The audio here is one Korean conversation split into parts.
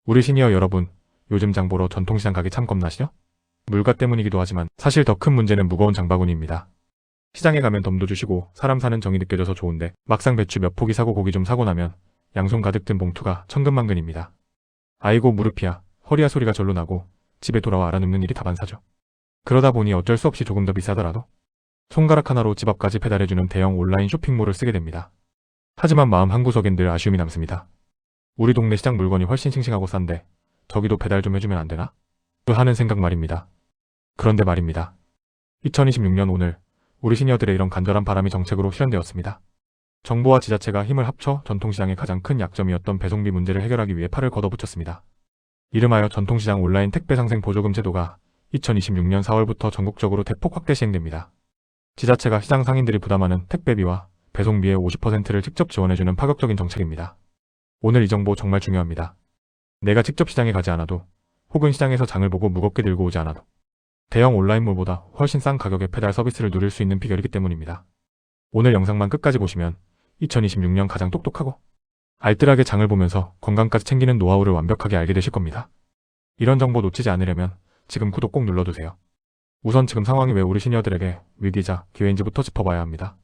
우리 시니어 여러분, 요즘 장 보러 전통시장 가기 참 겁나시죠? 물가 때문이기도 하지만 사실 더 큰 문제는 무거운 장바구니입니다. 시장에 가면 덤도 주시고 사람 사는 정이 느껴져서 좋은데 막상 배추 몇 포기 사고 고기 좀 사고 나면 양손 가득 든 봉투가 천근만근입니다. 아이고 무릎이야, 허리야 소리가 절로 나고 집에 돌아와 알아눕는 일이 다반사죠. 그러다 보니 어쩔 수 없이 조금 더 비싸더라도 손가락 하나로 집 앞까지 배달해주는 대형 온라인 쇼핑몰을 쓰게 됩니다. 하지만 마음 한구석엔 늘 아쉬움이 남습니다. 우리 동네 시장 물건이 훨씬 싱싱하고 싼데 저기도 배달 좀 해주면 안 되나? 하는 생각 말입니다. 그런데 말입니다. 2026년 오늘 우리 시니어들의 이런 간절한 바람이 정책으로 실현되었습니다. 정부와 지자체가 힘을 합쳐 전통시장의 가장 큰 약점이었던 배송비 문제를 해결하기 위해 팔을 걷어붙였습니다. 이름하여 전통시장 온라인 택배 상생 보조금 제도가 2026년 4월부터 전국적으로 대폭 확대 시행됩니다. 지자체가 시장 상인들이 부담하는 택배비와 배송비의 50%를 직접 지원해주는 파격적인 정책입니다. 오늘 이 정보 정말 중요합니다. 내가 직접 시장에 가지 않아도 혹은 시장에서 장을 보고 무겁게 들고 오지 않아도 대형 온라인몰보다 훨씬 싼 가격의 배달 서비스를 누릴 수 있는 비결이기 때문입니다. 오늘 영상만 끝까지 보시면 2026년 가장 똑똑하고 알뜰하게 장을 보면서 건강까지 챙기는 노하우를 완벽하게 알게 되실 겁니다. 이런 정보 놓치지 않으려면 지금 구독 꼭 눌러두세요. 우선 지금 상황이 왜 우리 시니어들에게 위기이자 기회인지부터 짚어봐야 합니다.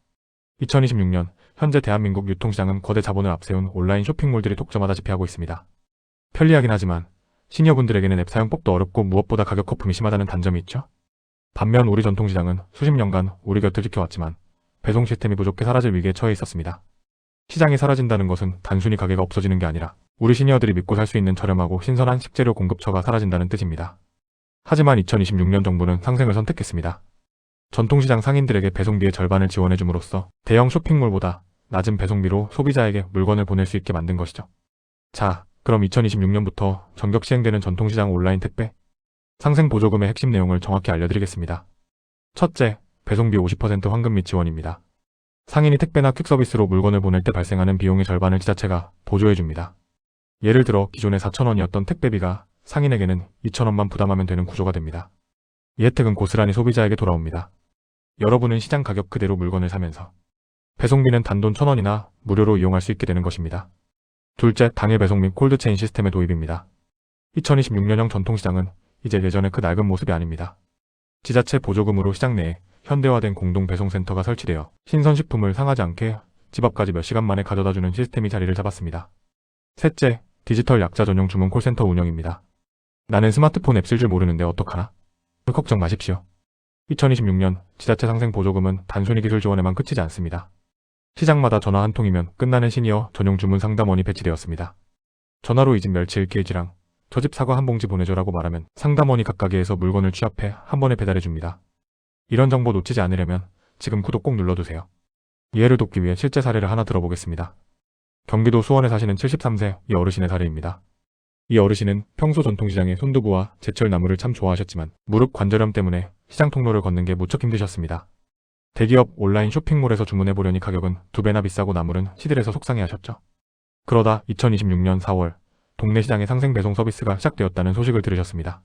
2026년 현재 대한민국 유통시장은 거대 자본을 앞세운 온라인 쇼핑몰들이 독점하다시피 하고 있습니다. 편리하긴 하지만 시니어분들에게는 앱 사용법도 어렵고 무엇보다 가격 거품이 심하다는 단점이 있죠. 반면 우리 전통시장은 수십 년간 우리 곁을 지켜왔지만 배송 시스템이 부족해 사라질 위기에 처해 있었습니다. 시장이 사라진다는 것은 단순히 가게가 없어지는 게 아니라 우리 시니어들이 믿고 살 수 있는 저렴하고 신선한 식재료 공급처가 사라진다는 뜻입니다. 하지만 2026년 정부는 상생을 선택했습니다. 전통시장 상인들에게 배송비의 절반을 지원해줌으로써 대형 쇼핑몰보다 낮은 배송비로 소비자에게 물건을 보낼 수 있게 만든 것이죠. 자, 그럼 2026년부터 전격 시행되는 전통시장 온라인 택배 상생 보조금의 핵심 내용을 정확히 알려드리겠습니다. 첫째, 배송비 50% 황금 및 지원입니다. 상인이 택배나 퀵서비스로 물건을 보낼 때 발생하는 비용의 절반을 지자체가 보조해줍니다. 예를 들어 기존에 4,000원이었던 택배비가 상인에게는 2,000원만 부담하면 되는 구조가 됩니다. 이 혜택은 고스란히 소비자에게 돌아옵니다. 여러분은 시장 가격 그대로 물건을 사면서 배송비는 단돈 1,000원이나 무료로 이용할 수 있게 되는 것입니다. 둘째, 당일 배송 및 콜드체인 시스템의 도입입니다. 2026년형 전통시장은 이제 예전의 그 낡은 모습이 아닙니다. 지자체 보조금으로 시장 내에 현대화된 공동 배송센터가 설치되어 신선식품을 상하지 않게 집 앞까지 몇 시간 만에 가져다주는 시스템이 자리를 잡았습니다. 셋째, 디지털 약자 전용 주문 콜센터 운영입니다. 나는 스마트폰 앱 쓸 줄 모르는데 어떡하나? 걱정 마십시오. 2026년 지자체 상생 보조금은 단순히 기술 지원에만 그치지 않습니다. 시장마다 전화 한 통이면 끝나는 시니어 전용 주문 상담원이 배치되었습니다. 전화로 이 집 멸치 1kg랑 저 집 사과 한 봉지 보내줘라고 말하면 상담원이 각 가게에서 물건을 취합해 한 번에 배달해줍니다. 이런 정보 놓치지 않으려면 지금 구독 꼭 눌러두세요. 이해를 돕기 위해 실제 사례를 하나 들어보겠습니다. 경기도 수원에 사시는 73세 이 어르신의 사례입니다. 이 어르신은 평소 전통시장의 손두부와 제철 나물을 참 좋아하셨지만 무릎 관절염 때문에 시장 통로를 걷는 게 무척 힘드셨습니다. 대기업 온라인 쇼핑몰에서 주문해보려니 가격은 2배나 비싸고 나물은 시들해서 속상해하셨죠. 그러다 2026년 4월 동네 시장의 상생 배송 서비스가 시작되었다는 소식을 들으셨습니다.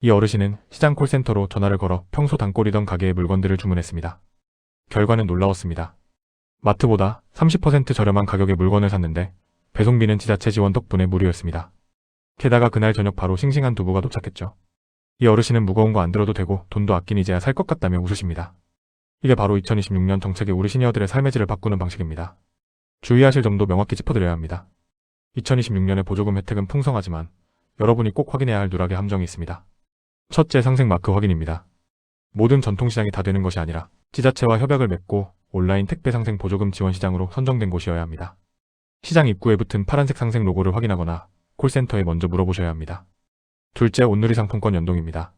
이 어르신은 시장 콜센터로 전화를 걸어 평소 단골이던 가게의 물건들을 주문했습니다. 결과는 놀라웠습니다. 마트보다 30% 저렴한 가격의 물건을 샀는데 배송비는 지자체 지원 덕분에 무료였습니다. 게다가 그날 저녁 바로 싱싱한 두부가 도착했죠. 이 어르신은 무거운 거 안 들어도 되고 돈도 아낀 이제야 살 것 같다며 웃으십니다. 이게 바로 2026년 정책의 우리 시니어들의 삶의 질을 바꾸는 방식입니다. 주의하실 점도 명확히 짚어드려야 합니다. 2026년의 보조금 혜택은 풍성하지만 여러분이 꼭 확인해야 할 누락의 함정이 있습니다. 첫째, 상생 마크 확인입니다. 모든 전통시장이 다 되는 것이 아니라 지자체와 협약을 맺고 온라인 택배 상생 보조금 지원 시장으로 선정된 곳이어야 합니다. 시장 입구에 붙은 파란색 상생 로고를 확인하거나 콜센터에 먼저 물어보셔야 합니다. 둘째, 온누리 상품권 연동입니다.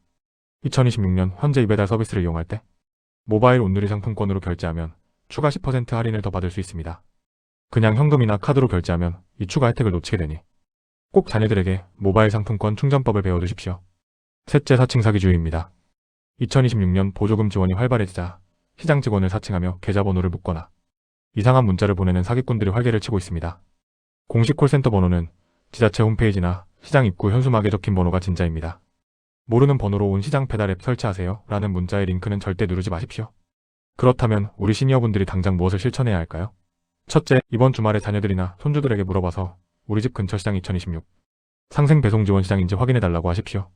2026년 현재 이배달 서비스를 이용할 때 모바일 온누리 상품권으로 결제하면 추가 10% 할인을 더 받을 수 있습니다. 그냥 현금이나 카드로 결제하면 이 추가 혜택을 놓치게 되니 꼭 자녀들에게 모바일 상품권 충전법을 배워두십시오. 셋째, 사칭 사기주의입니다. 2026년 보조금 지원이 활발해지자 시장 직원을 사칭하며 계좌번호를 묻거나 이상한 문자를 보내는 사기꾼들이 활개를 치고 있습니다. 공식 콜센터 번호는 지자체 홈페이지나 시장 입구 현수막에 적힌 번호가 진짜입니다. 모르는 번호로 온 시장 배달 앱 설치하세요 라는 문자의 링크는 절대 누르지 마십시오. 그렇다면 우리 시니어분들이 당장 무엇을 실천해야 할까요? 첫째, 이번 주말에 자녀들이나 손주들에게 물어봐서 우리 집 근처 시장 2026 상생 배송 지원 시장인지 확인해달라고 하십시오.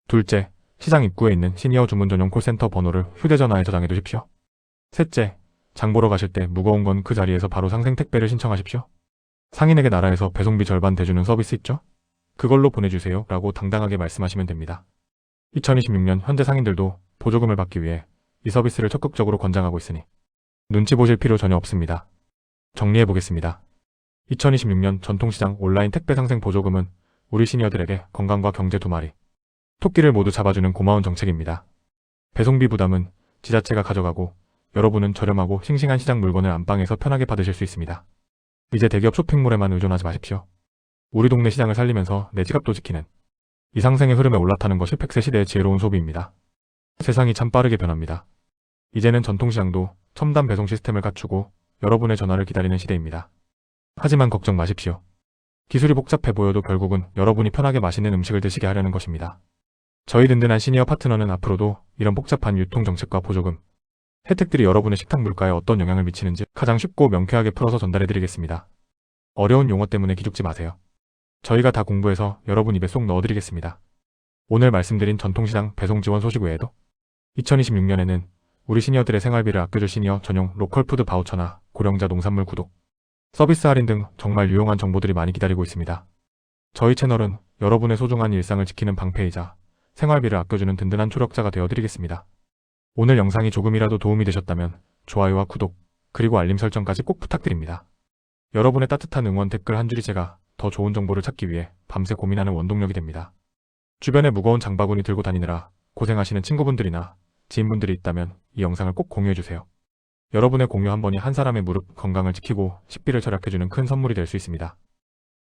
둘째, 시장 입구에 있는 시니어 주문 전용 콜센터 번호를 휴대전화에 저장해 두십시오. 셋째, 장 보러 가실 때 무거운 건 그 자리에서 바로 상생 택배를 신청하십시오. 상인에게 나라에서 배송비 절반 대주는 서비스 있죠? 그걸로 보내주세요 라고 당당하게 말씀하시면 됩니다. 2026년 현재 상인들도 보조금을 받기 위해 이 서비스를 적극적으로 권장하고 있으니 눈치 보실 필요 전혀 없습니다. 정리해보겠습니다. 2026년 전통시장 온라인 택배 상생 보조금은 우리 시니어들에게 건강과 경제 두 마리 토끼를 모두 잡아주는 고마운 정책입니다. 배송비 부담은 지자체가 가져가고 여러분은 저렴하고 싱싱한 시장 물건을 안방에서 편하게 받으실 수 있습니다. 이제 대기업 쇼핑몰에만 의존하지 마십시오. 우리 동네 시장을 살리면서 내 지갑도 지키는 이 상생의 흐름에 올라타는 것이 100세 시대의 지혜로운 소비입니다. 세상이 참 빠르게 변합니다. 이제는 전통시장도 첨단 배송 시스템을 갖추고 여러분의 전화를 기다리는 시대입니다. 하지만 걱정 마십시오. 기술이 복잡해 보여도 결국은 여러분이 편하게 맛있는 음식을 드시게 하려는 것입니다. 저희 든든한 시니어 파트너는 앞으로도 이런 복잡한 유통 정책과 보조금, 혜택들이 여러분의 식탁 물가에 어떤 영향을 미치는지 가장 쉽고 명쾌하게 풀어서 전달해드리겠습니다. 어려운 용어 때문에 기죽지 마세요. 저희가 다 공부해서 여러분 입에 쏙 넣어드리겠습니다. 오늘 말씀드린 전통시장 배송 지원 소식 외에도 2026년에는 우리 시니어들의 생활비를 아껴줄 시니어 전용 로컬푸드 바우처나 고령자 농산물 구독, 서비스 할인 등 정말 유용한 정보들이 많이 기다리고 있습니다. 저희 채널은 여러분의 소중한 일상을 지키는 방패이자 생활비를 아껴주는 든든한 초력자가 되어드리겠습니다. 오늘 영상이 조금이라도 도움이 되셨다면 좋아요와 구독, 그리고 알림 설정까지 꼭 부탁드립니다. 여러분의 따뜻한 응원 댓글 한 줄이 제가 더 좋은 정보를 찾기 위해 밤새 고민하는 원동력이 됩니다. 주변에 무거운 장바구니 들고 다니느라 고생하시는 친구분들이나 지인분들이 있다면 이 영상을 꼭 공유해주세요. 여러분의 공유 한 번이 한 사람의 무릎 건강을 지키고 식비를 절약해주는 큰 선물이 될 수 있습니다.